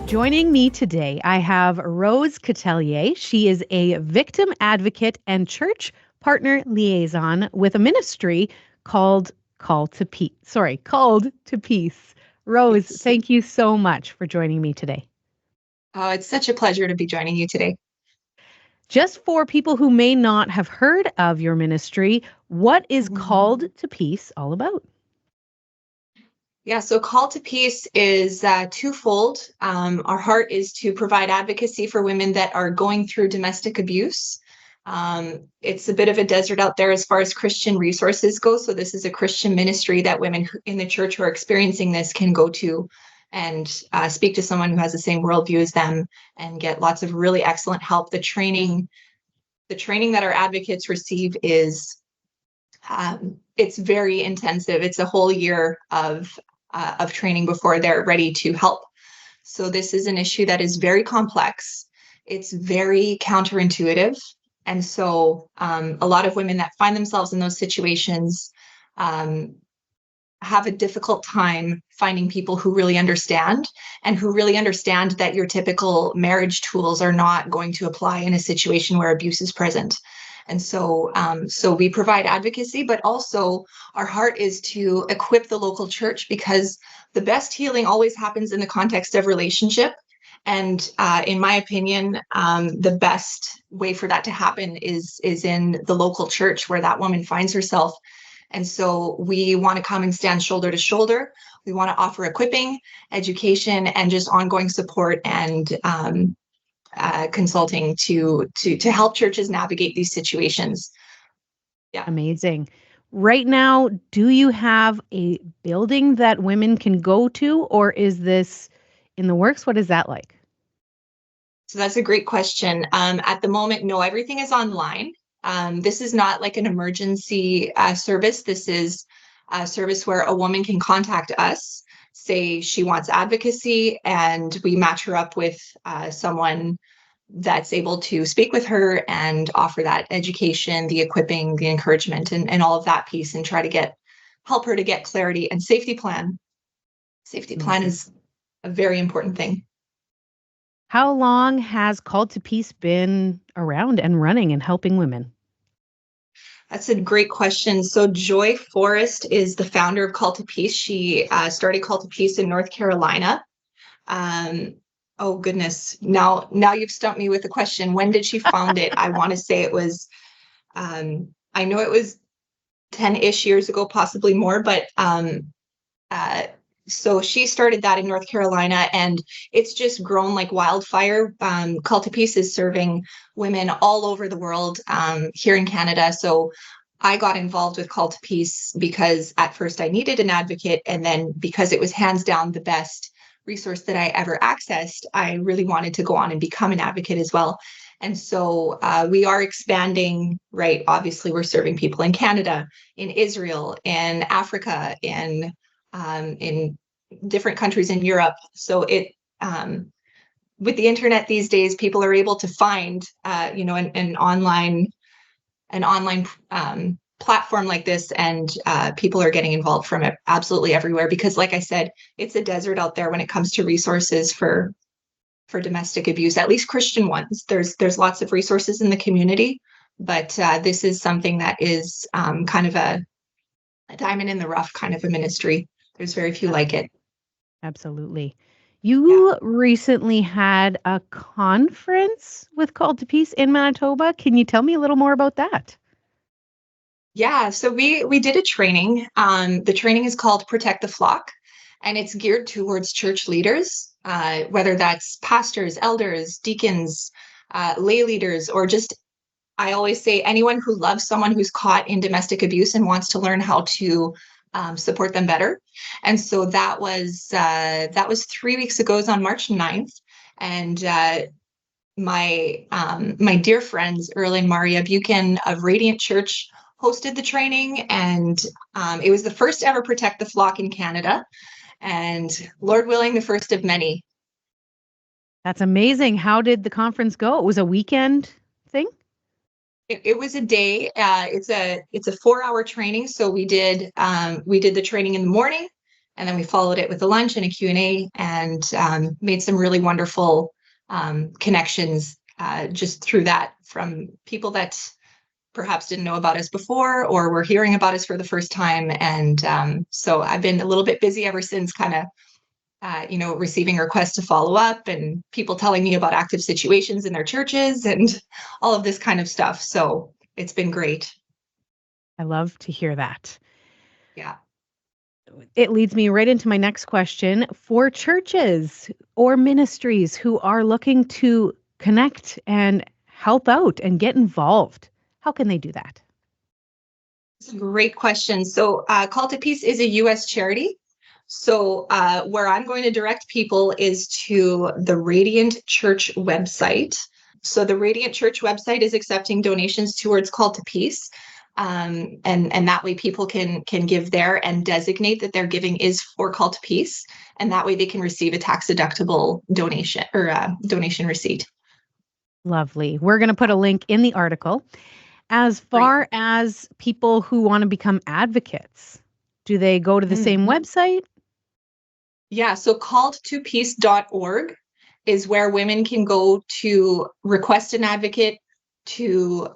Joining me today, I have Rose Catellier. She is a victim advocate and church partner liaison with a ministry called Called to Peace. Rose, Yes. thank you so much for joining me today. Oh, it's such a pleasure to be joining you today. Just for people who may not have heard of your ministry, what is Called to Peace all about? Yeah, so Call to Peace is twofold. Our heart is to provide advocacy for women that are going through domestic abuse. It's a bit of a desert out there as far as Christian resources go. So this is a Christian ministry that women in the church who are experiencing this can go to and speak to someone who has the same worldview as them and get lots of really excellent help. The training that our advocates receive is it's very intensive. It's a whole year of training before they're ready to help. So this is an issue that is very complex. It's very counterintuitive. And so a lot of women that find themselves in those situations have a difficult time finding people who really understand and who really understand that your typical marriage tools are not going to apply in a situation where abuse is present. And so, so we provide advocacy, but also our heart is to equip the local church because the best healing always happens in the context of relationship. And in my opinion, the best way for that to happen is in the local church where that woman finds herself. And so we want to come and stand shoulder to shoulder. We want to offer equipping, education, and just ongoing support and consulting to help churches navigate these situations. Yeah. Amazing. Right now, do you have a building that women can go to, or is this in the works? What is that like? So that's a great question. At the moment, no, everything is online. This is not like an emergency service. This is a service where a woman can contact us, say she wants advocacy, and we match her up with someone that's able to speak with her and offer that education, the equipping, the encouragement, and all of that piece, and try to help her to get clarity and safety plan. Safety plan is a very important thing. How long has Called to Peace been around and running and helping women? That's a great question. So Joy Forrest is the founder of Call to Peace. She started Call to Peace in North Carolina. Oh goodness, now you've stumped me with the question. When did she found it? I want to say it was, I know it was 10-ish years ago, possibly more, but so she started that in North Carolina, and it's just grown like wildfire. Call to Peace is serving women all over the world, here in Canada. So I got involved with Call to Peace because at first I needed an advocate, and then because it was hands down the best resource that I ever accessed, I really wanted to go on and become an advocate as well. And so we are expanding, right? Obviously, we're serving people in Canada, in Israel, in Africa, in different countries in Europe. So with the internet these days, people are able to find, an online platform like this, and people are getting involved from it absolutely everywhere. Because, like I said, it's a desert out there when it comes to resources for domestic abuse. At least Christian ones. There's lots of resources in the community, but this is something that is kind of a diamond in the rough kind of a ministry. There's very few like it. Absolutely. Yeah. You recently had a conference with Called to Peace in Manitoba. Can you tell me a little more about that? Yeah, so we did a training. The training is called Protect the Flock, and it's geared towards church leaders, whether that's pastors, elders, deacons, lay leaders, or just, I always say, anyone who loves someone who's caught in domestic abuse and wants to learn how to support them better. And so that was 3 weeks ago, it was on March 9th. And my dear friends Earl and Maria Buchan of Radiant Church hosted the training, and it was the first ever Protect the Flock in Canada, and Lord willing, the first of many. That's amazing. How did the conference go? It was a weekend thing? It was a day. It's a 4-hour training. So we did the training in the morning, And then we followed it with a lunch and a Q&A, and made some really wonderful connections just through that, from people that perhaps didn't know about us before or were hearing about us for the first time. And so I've been a little bit busy ever since, kind of receiving requests to follow up, and people telling me about active situations in their churches and all of this kind of stuff. So it's been great. I love to hear that. Yeah. It leads me right into my next question. For churches or ministries who are looking to connect and help out and get involved, how can they do that? It's a great question. So Call to Peace is a U.S. charity. So where I'm going to direct people is to the Radiant Church website. So the Radiant Church website is accepting donations towards Call to Peace. And that way people can give there and designate that their giving is for Call to Peace. And that way they can receive a tax deductible donation or donation receipt. Lovely. We're going to put a link in the article. As Great. far as people who want to become advocates, do they go to the same website? Yeah, so calledtopeace.org is where women can go to request an advocate, to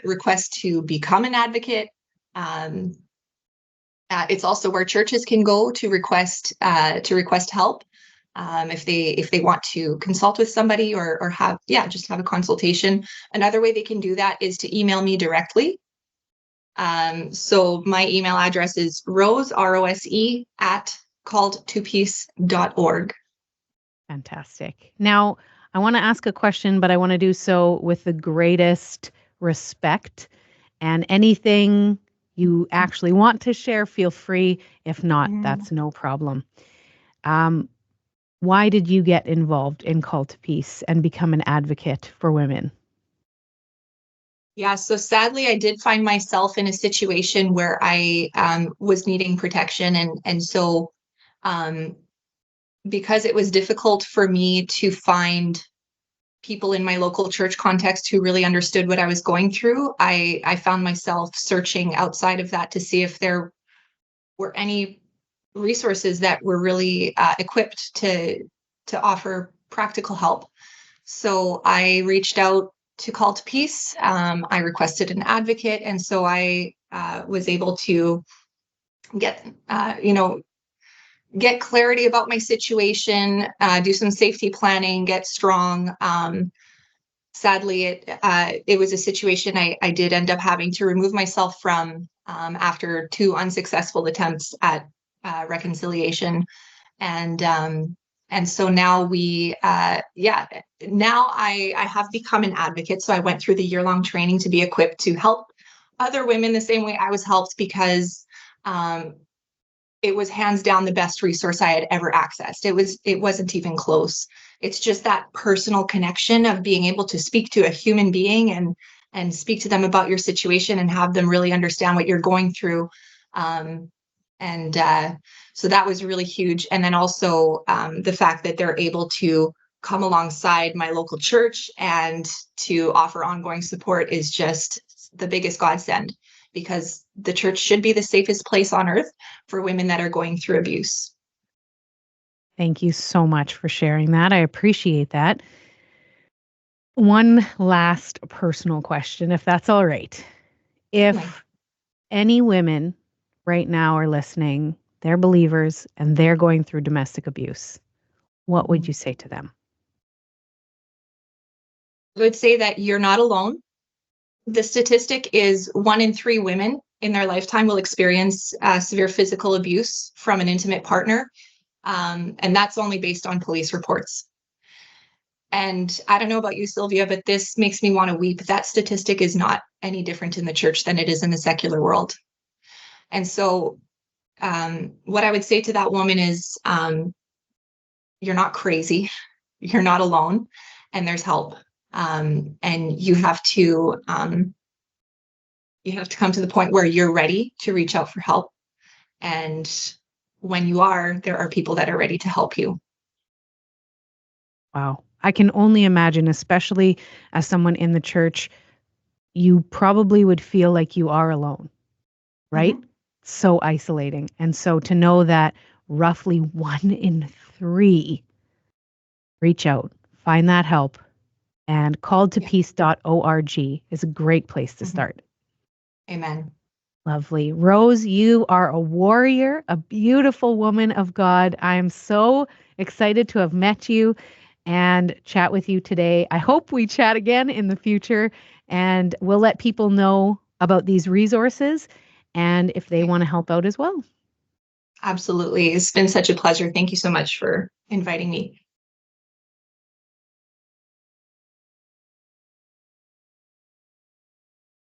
request to become an advocate. It's also where churches can go to request help, if they want to consult with somebody or have just have a consultation. Another way they can do that is to email me directly. So my email address is rose, ROSE, at calledtopeace.org. Fantastic. Now, I want to ask a question, but I want to do so with the greatest respect. And anything you actually want to share, feel free. If not, that's no problem. Why did you get involved in Call to Peace and become an advocate for women? Yeah, so sadly, I did find myself in a situation where I was needing protection, and so because it was difficult for me to find people in my local church context who really understood what I was going through, I found myself searching outside of that to see if there were any resources that were really equipped to offer practical help. So I reached out to Call to Peace. I requested an advocate, and so I was able to get get clarity about my situation, do some safety planning, get strong. Sadly, it was a situation I did end up having to remove myself from after 2 unsuccessful attempts at reconciliation. And so now now I have become an advocate. So I went through the year-long training to be equipped to help other women the same way I was helped, because it was hands down the best resource I had ever accessed. It wasn't even close. It's just that personal connection of being able to speak to a human being and speak to them about your situation and have them really understand what you're going through. And so that was really huge. And then also the fact that they're able to come alongside my local church and to offer ongoing support is just the biggest godsend, because the church should be the safest place on earth for women that are going through abuse. Thank you so much for sharing that. I appreciate that. One last personal question, if that's all right. If any women right now are listening, they're believers and they're going through domestic abuse, what would you say to them? I would say that you're not alone. The statistic is 1 in 3 women in their lifetime will experience severe physical abuse from an intimate partner. And that's only based on police reports. And I don't know about you, Sylvia, but this makes me want to weep. That statistic is not any different in the church than it is in the secular world. And so what I would say to that woman is, you're not crazy, you're not alone, and there's help. And you have to come to the point where you're ready to reach out for help. And when you are, there are people that are ready to help you. Wow. I can only imagine, especially as someone in the church, you probably would feel like you are alone, right? Mhm. So isolating. And so to know that roughly 1 in 3 reach out, find that help, and Yeah. calledtopeace.org is a great place to Mhm. start. Amen. Lovely. Rose, you are a warrior, a beautiful woman of God. I'm so excited to have met you and chat with you today. I hope we chat again in the future, and we'll let people know about these resources and if they Okay. want to help out as well. Absolutely. It's been such a pleasure. Thank you so much for inviting me.